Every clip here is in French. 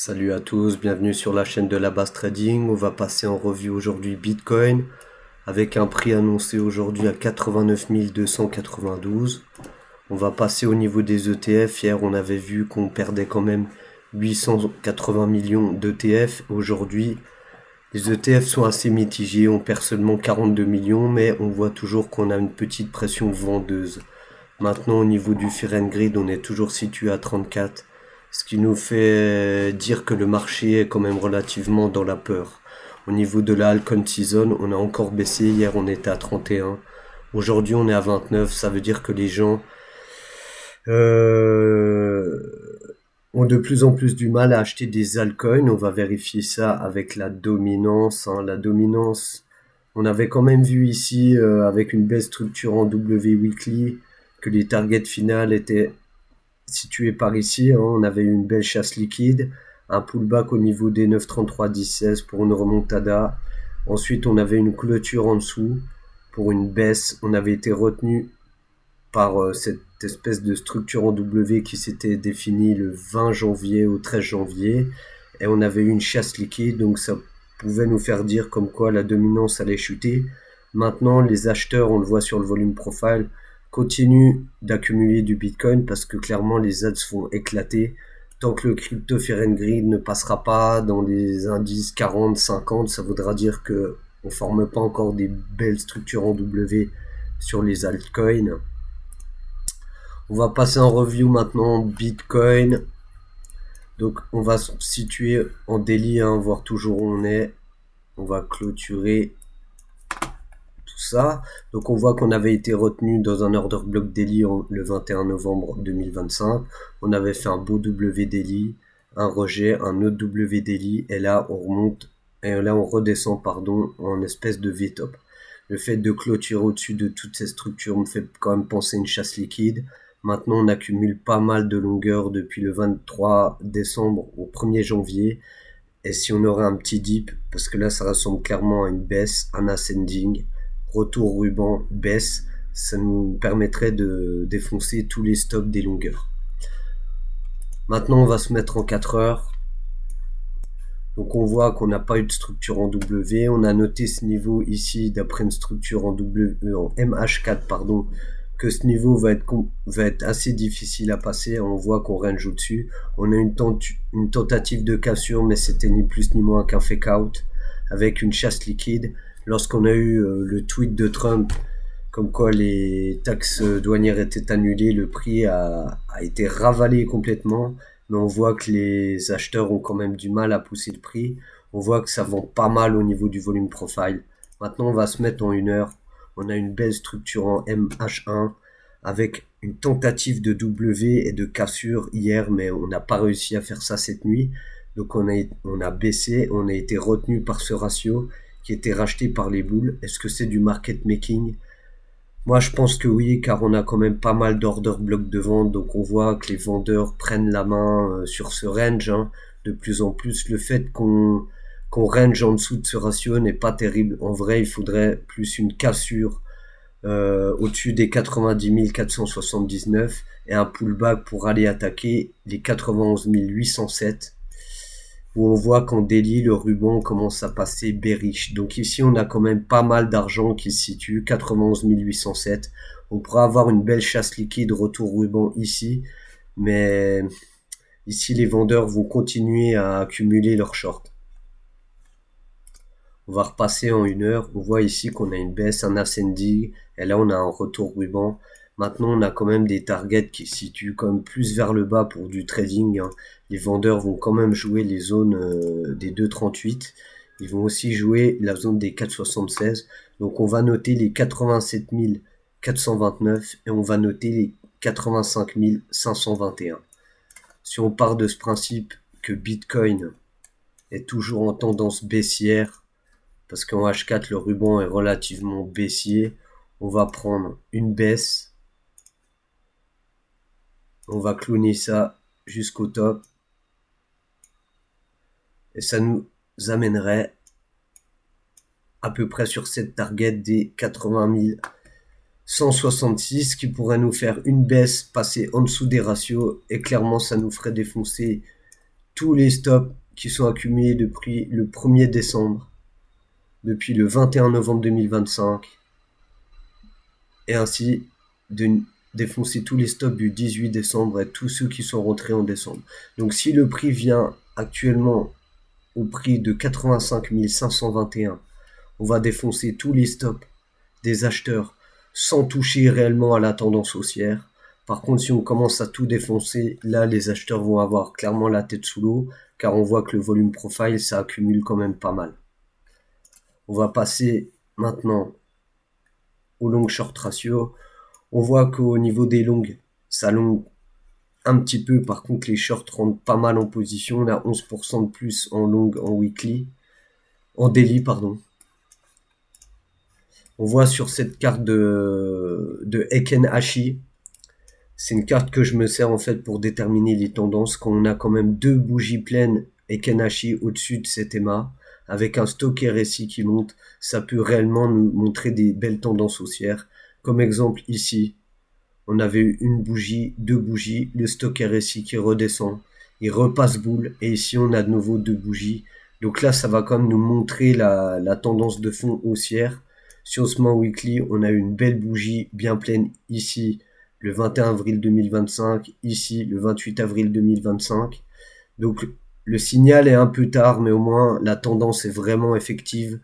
Salut à tous, bienvenue sur la chaîne de la base trading. On va passer en revue aujourd'hui Bitcoin avec un prix annoncé aujourd'hui à 89 292. On va passer au niveau des ETF. Hier, on avait vu qu'on perdait quand même 880 millions d'ETF. Aujourd'hui, les ETF sont assez mitigés. On perd seulement 42 millions, mais on voit toujours qu'on a une petite pression vendeuse. Maintenant, au niveau du Fear and Greed, on est toujours situé à 34, ce qui nous fait dire que le marché est quand même relativement dans la peur. Au niveau de la Halcon Season, on a encore baissé. Hier, on était à 31. Aujourd'hui, on est à 29. Ça veut dire que les gens euh, ont de plus en plus du mal à acheter des altcoins. On va vérifier ça avec la dominance. La dominance, on avait quand même vu ici, avec une belle structure en W weekly, que les targets finales étaient situés par ici. On avait eu une belle chasse liquide, un pullback au niveau des 9,33-10-16 pour une remontada. Ensuite, on avait une clôture en dessous pour une baisse. On avait été retenu par cette espèce de structure en W qui s'était définie le 20 janvier au 13 janvier. Et on avait eu une chasse liquide, donc ça pouvait nous faire dire comme quoi la dominance allait chuter. Maintenant, les acheteurs, on le voit sur le volume profile, continuent d'accumuler du Bitcoin parce que clairement les ads vont éclater. Tant que le crypto Fear and Greed ne passera pas dans les indices 40, 50, ça voudra dire que on forme pas encore des belles structures en W sur les altcoins. On va passer en review maintenant Bitcoin. Donc on va se situer en daily, voir toujours où on est. On va clôturer tout ça. Donc on voit qu'on avait été retenu dans un order block daily le 21 novembre 2025. On avait fait un beau W daily, un rejet, un autre W daily, et là on remonte, et là on redescend en espèce de V-top. Le fait de clôturer au-dessus de toutes ces structures me fait quand même penser à une chasse liquide. Maintenant, on accumule pas mal de longueur depuis le 23 décembre au 1er janvier. Et si on aurait un petit dip, parce que là, ça ressemble clairement à une baisse, un ascending, retour ruban, baisse, ça nous permettrait de défoncer tous les stops des longueurs. Maintenant, on va se mettre en 4 heures. Donc on voit qu'on n'a pas eu de structure en W. On a noté ce niveau ici d'après une structure en en MH4, que ce niveau va être assez difficile à passer. On voit qu'on range au-dessus. On a une tentative de cassure, mais c'était ni plus ni moins qu'un fake out avec une chasse liquide. Lorsqu'on a eu le tweet de Trump comme quoi les taxes douanières étaient annulées, le prix a été ravalé complètement. Mais on voit que les acheteurs ont quand même du mal à pousser le prix. On voit que ça vend pas mal au niveau du volume profile. Maintenant, on va se mettre en 1 heure. On a une belle structure en MH1 avec une tentative de W et de cassure hier, mais on n'a pas réussi à faire ça cette nuit. Donc on a baissé, on a été retenu par ce ratio qui était racheté par les boules. Est-ce que c'est du market making? Moi, je pense que oui, car on a quand même pas mal d'order blocs de vente, donc on voit que les vendeurs prennent la main sur ce range. De plus en plus, le fait qu'on range en dessous de ce ratio n'est pas terrible. En vrai, il faudrait plus une cassure au-dessus des 90 479 et un pullback pour aller attaquer les 91 807, où on voit qu'en daily, le ruban commence à passer bearish. Donc ici, on a quand même pas mal d'argent qui se situe, 91 807. On pourra avoir une belle chasse liquide, retour ruban ici, mais ici, les vendeurs vont continuer à accumuler leurs shorts. On va repasser en 1 heure. On voit ici qu'on a une baisse, un ascending, et là, on a un retour ruban. Maintenant, on a quand même des targets qui se situent quand même plus vers le bas pour du trading. Les vendeurs vont quand même jouer les zones des 2,38. Ils vont aussi jouer la zone des 4,76. Donc on va noter les 87 429 et on va noter les 85 521. Si on part de ce principe que Bitcoin est toujours en tendance baissière, parce qu'en H4 le ruban est relativement baissier, on va prendre une baisse. On va cloner ça jusqu'au top. Et ça nous amènerait à peu près sur cette target des 80 166 qui pourrait nous faire une baisse, passer en dessous des ratios. Et clairement, ça nous ferait défoncer tous les stops qui sont accumulés depuis le 1er décembre, depuis le 21 novembre 2025, et ainsi de défoncer tous les stops du 18 décembre et tous ceux qui sont rentrés en décembre. Donc si le prix vient actuellement au prix de 85 521, on va défoncer tous les stops des acheteurs sans toucher réellement à la tendance haussière. Par contre, si on commence à tout défoncer, là, les acheteurs vont avoir clairement la tête sous l'eau, car on voit que le volume profile, ça accumule quand même pas mal. On va passer maintenant au long short ratio. On voit qu'au niveau des longues, ça longue un petit peu. Par contre, les shorts rentrent pas mal en position. On a 11% de plus en long en weekly, en daily, pardon. On voit sur cette carte de Heiken Ashi, c'est une carte que je me sers en fait pour déterminer les tendances. Quand on a quand même deux bougies pleines Heiken Ashi au-dessus de cet EMA, avec un stock RSI qui monte, ça peut réellement nous montrer des belles tendances haussières. Comme exemple ici, on avait eu une bougie, deux bougies, le stock RSI qui redescend, il repasse boule, et ici on a de nouveau deux bougies. Donc là, ça va quand même nous montrer la tendance de fond haussière. Sur ce mois weekly, on a eu une belle bougie bien pleine ici, le 21 avril 2025, ici, le 28 avril 2025. Donc le signal est un peu tard, mais au moins la tendance est vraiment effective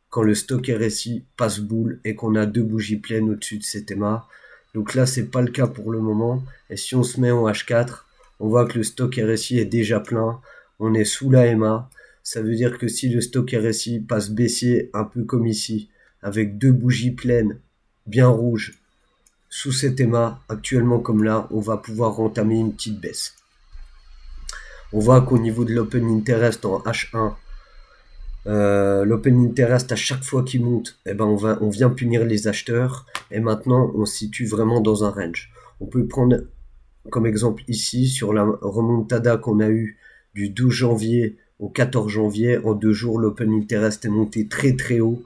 quand le stock RSI passe boule et qu'on a deux bougies pleines au-dessus de cet EMA. Donc là, c'est pas le cas pour le moment. Et si on se met en H4, on voit que le stock RSI est déjà plein. On est sous la EMA. Ça veut dire que si le stock RSI passe baissier, un peu comme ici, avec deux bougies pleines, bien rouges, sous cet EMA, actuellement comme là, on va pouvoir entamer une petite baisse. On voit qu'au niveau de l'Open Interest en H1, l'Open Interest à chaque fois qu'il monte, eh ben on vient punir les acheteurs et maintenant on se situe vraiment dans un range. On peut prendre comme exemple ici sur la remontada qu'on a eu du 12 janvier au 14 janvier, en 2 jours l'Open Interest est monté très très haut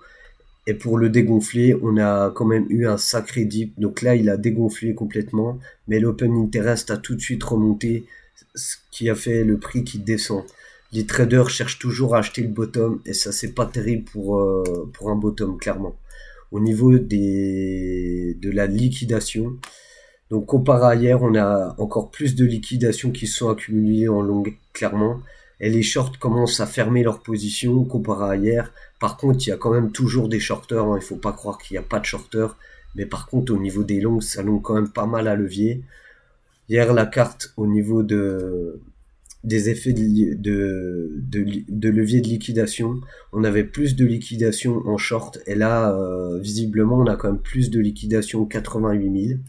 et pour le dégonfler on a quand même eu un sacré dip. Donc là il a dégonflé complètement, mais l'Open Interest a tout de suite remonté, ce qui a fait le prix qui descend. Les traders cherchent toujours à acheter le bottom et ça c'est pas terrible pour un bottom clairement. Au niveau de la liquidation, donc comparé à hier, on a encore plus de liquidations qui se sont accumulées en longue clairement et les shorts commencent à fermer leur position comparé à hier. Par contre, il y a quand même toujours des shorters, hein. Il faut pas croire qu'il n'y a pas de shorters, mais par contre au niveau des longues, ça longue quand même pas mal à levier. Hier la carte au niveau des effets de levier de liquidation, on avait plus de liquidation en short et là visiblement on a quand même plus de liquidation, 88 000,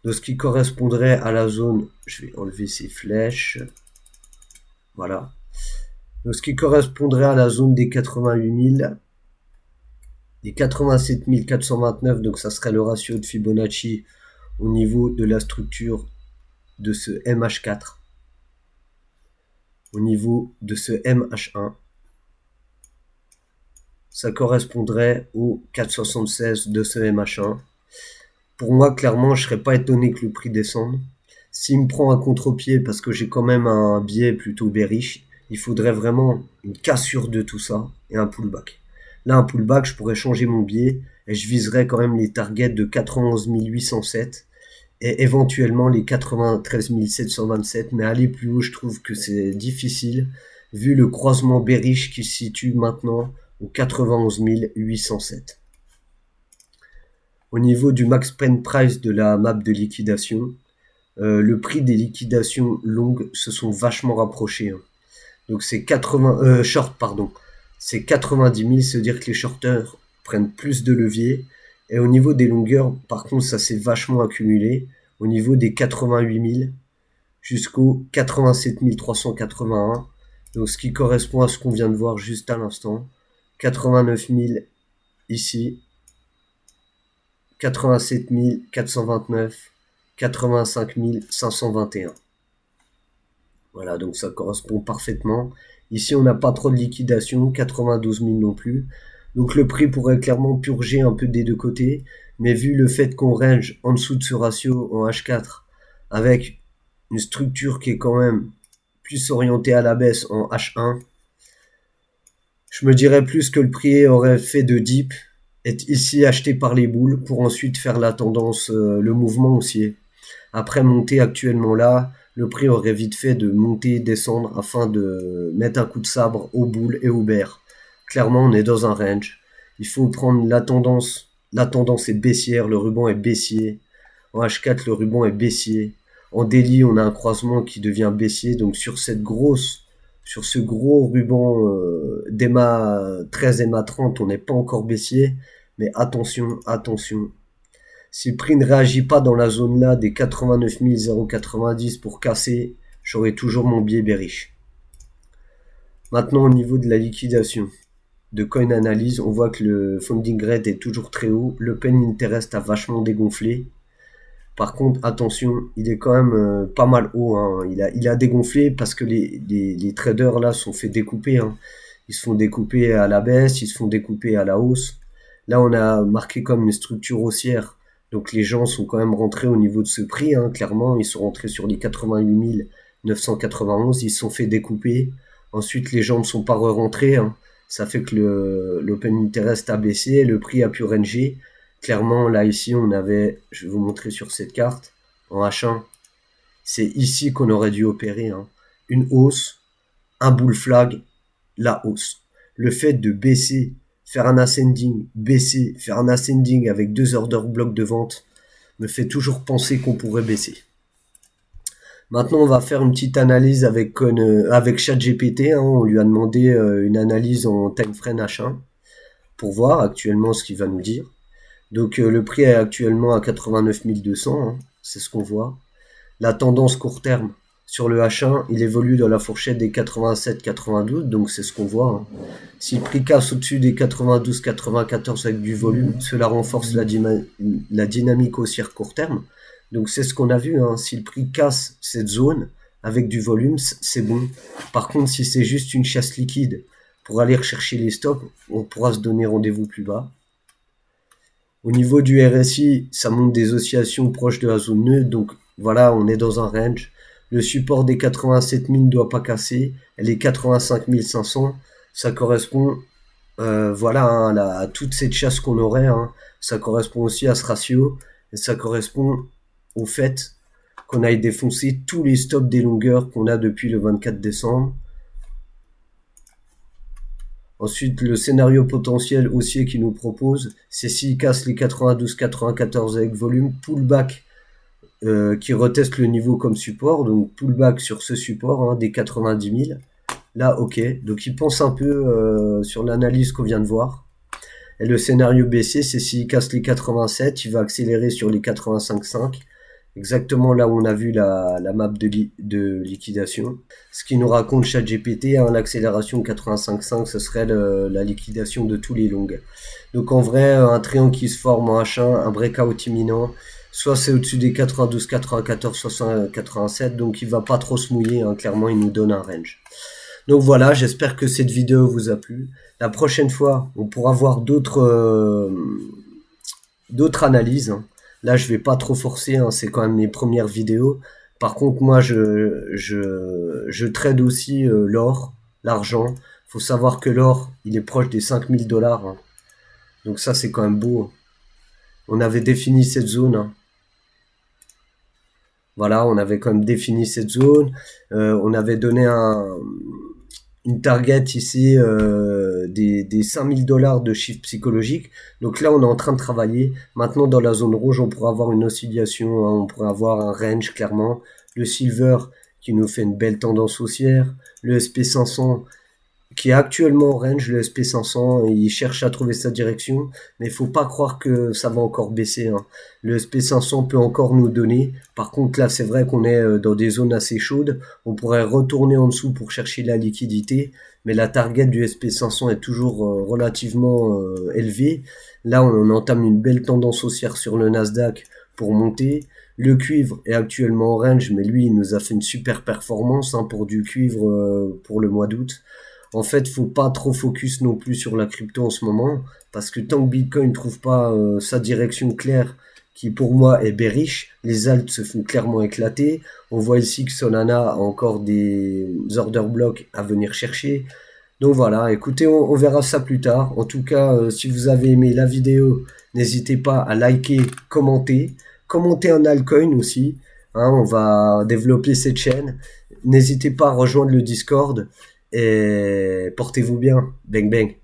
de ce qui correspondrait à la zone, je vais enlever ces flèches, voilà, de ce qui correspondrait à la zone des 88 000, des 87 429, donc ça serait le ratio de Fibonacci au niveau de la structure de ce MH4. Au niveau de ce MH1, ça correspondrait au 4,76 de ce MH1. Pour moi, clairement, je serais pas étonné que le prix descende. S'il me prend un contre-pied, parce que j'ai quand même un biais plutôt bearish, il faudrait vraiment une cassure de tout ça et un pullback. Là, un pullback, je pourrais changer mon biais et je viserais quand même les targets de 91 807 et éventuellement les 93 727, mais aller plus haut, je trouve que c'est difficile, vu le croisement bearish qui se situe maintenant au 91 807. Au niveau du max pen price de la map de liquidation, le prix des liquidations longues se sont vachement rapprochés. Hein. Donc c'est 90 000, c'est 90 000, c'est-à-dire que les shorters prennent plus de levier. Et au niveau des longueurs, par contre, ça s'est vachement accumulé. Au niveau des 88 000 jusqu'aux 87 381. Donc ce qui correspond à ce qu'on vient de voir juste à l'instant. 89 000 ici. 87 429. 85 521. Voilà, donc ça correspond parfaitement. Ici, on n'a pas trop de liquidation, 92 000 non plus. Donc le prix pourrait clairement purger un peu des deux côtés, mais vu le fait qu'on range en dessous de ce ratio en H4, avec une structure qui est quand même plus orienté à la baisse en H1. Je me dirais plus que le prix aurait fait de dip, est ici acheté par les boules pour ensuite faire la tendance, le mouvement haussier. Après monter actuellement là, le prix aurait vite fait de monter et descendre afin de mettre un coup de sabre aux boules et aux bears. Clairement, on est dans un range. Il faut prendre la tendance. La tendance est baissière, le ruban est baissier. En H4, le ruban est baissier. En daily, on a un croisement qui devient baissier. Donc sur ce gros ruban d'EMA 13, EMA 30, on n'est pas encore baissier. Mais attention, attention. Si le prix ne réagit pas dans la zone là des 89 090 pour casser, j'aurai toujours mon biais bearish. Maintenant au niveau de la liquidation de coin analyse, on voit que le funding rate est toujours très haut, le pen interest a vachement dégonflé. Par contre, attention, il est quand même pas mal haut, hein. Il a dégonflé parce que les traders là sont fait découper, hein. Ils se font découper à la baisse, ils se font découper à la hausse. Là, on a marqué comme une structure haussière. Donc les gens sont quand même rentrés au niveau de ce prix, hein. Clairement, ils sont rentrés sur les 88 991, ils se sont fait découper. Ensuite, les gens ne sont pas rentrés, hein. Ça fait que l'open interest a baissé, le prix a pu ranger. Clairement, là, ici, on avait, je vais vous montrer sur cette carte, en H1, c'est ici qu'on aurait dû opérer, hein. Une hausse, un bull flag, la hausse. Le fait de baisser, faire un ascending, baisser, faire un ascending avec 2 order blocks de vente, me fait toujours penser qu'on pourrait baisser. Maintenant, on va faire une petite analyse avec ChatGPT, hein. On lui a demandé une analyse en time frame H1 pour voir actuellement ce qu'il va nous dire. Donc le prix est actuellement à 89 200, hein, c'est ce qu'on voit. La tendance court terme sur le H1, il évolue dans la fourchette des 87-92, donc c'est ce qu'on voit, hein. Si le prix casse au-dessus des 92-94 avec du volume, cela renforce la dynamique haussière court terme. Donc c'est ce qu'on a vu, hein. Si le prix casse cette zone avec du volume, c'est bon. Par contre, si c'est juste une chasse liquide pour aller rechercher les stops, on pourra se donner rendez-vous plus bas. Au niveau du RSI, ça monte des oscillations proches de la zone neutre, donc voilà, on est dans un range. Le support des 87 000 ne doit pas casser, elle est 85 500, ça correspond voilà, hein, à toute cette chasse qu'on aurait, hein. Ça correspond aussi à ce ratio, et ça correspond au fait qu'on aille défoncer tous les stops des longueurs qu'on a depuis le 24 décembre. Ensuite, le scénario potentiel haussier qu'il nous propose, c'est s'il casse les 92-94 avec volume, pullback qui reteste le niveau comme support, donc pullback sur ce support, hein, des 90 000. Là, ok, donc il pense un peu sur l'analyse qu'on vient de voir. Et le scénario baissier, c'est s'il casse les 87, il va accélérer sur les 85,5. Exactement là où on a vu la map de liquidation. Ce qui nous raconte ChatGPT, hein, l'accélération 85.5, ce serait la liquidation de tous les longs. Donc en vrai, un triangle qui se forme en H1, un breakout imminent, soit c'est au-dessus des 92, 94, soit 87, donc il va pas trop se mouiller, hein, clairement il nous donne un range. Donc voilà, j'espère que cette vidéo vous a plu. La prochaine fois, on pourra voir d'autres analyses, hein. Là, je vais pas trop forcer, hein, c'est quand même mes premières vidéos. Par contre, moi, je trade aussi l'or, l'argent. Faut savoir que l'or, il est proche des 5000 $, hein. Donc ça, c'est quand même beau. On avait défini cette zone, hein. Voilà, on avait quand même défini cette zone. On avait donné une target ici des 5000 $ de chiffre psychologique. Donc là, on est en train de travailler. Maintenant, dans la zone rouge, on pourra avoir une oscillation, hein, on pourra avoir un range clairement. Le silver qui nous fait une belle tendance haussière. Le SP500 qui est actuellement en range, le SP500, il cherche à trouver sa direction, mais il faut pas croire que ça va encore baisser, hein. Le SP500 peut encore nous donner. Par contre, là, c'est vrai qu'on est dans des zones assez chaudes. On pourrait retourner en dessous pour chercher la liquidité, mais la target du SP500 est toujours relativement élevée. Là, on entame une belle tendance haussière sur le Nasdaq pour monter. Le cuivre est actuellement en range, mais lui, il nous a fait une super performance, hein, pour du cuivre pour le mois d'août. En fait, faut pas trop focus non plus sur la crypto en ce moment, parce que tant que Bitcoin ne trouve pas sa direction claire qui pour moi est bearish. Les alts se font clairement éclater. On voit ici que Solana a encore des order blocks à venir chercher. Donc voilà, écoutez, on verra ça plus tard. En tout cas, si vous avez aimé la vidéo, n'hésitez pas à liker, commenter. Commenter un altcoin aussi. Hein, on va développer cette chaîne. N'hésitez pas à rejoindre le Discord. Et portez-vous bien. Bang bang.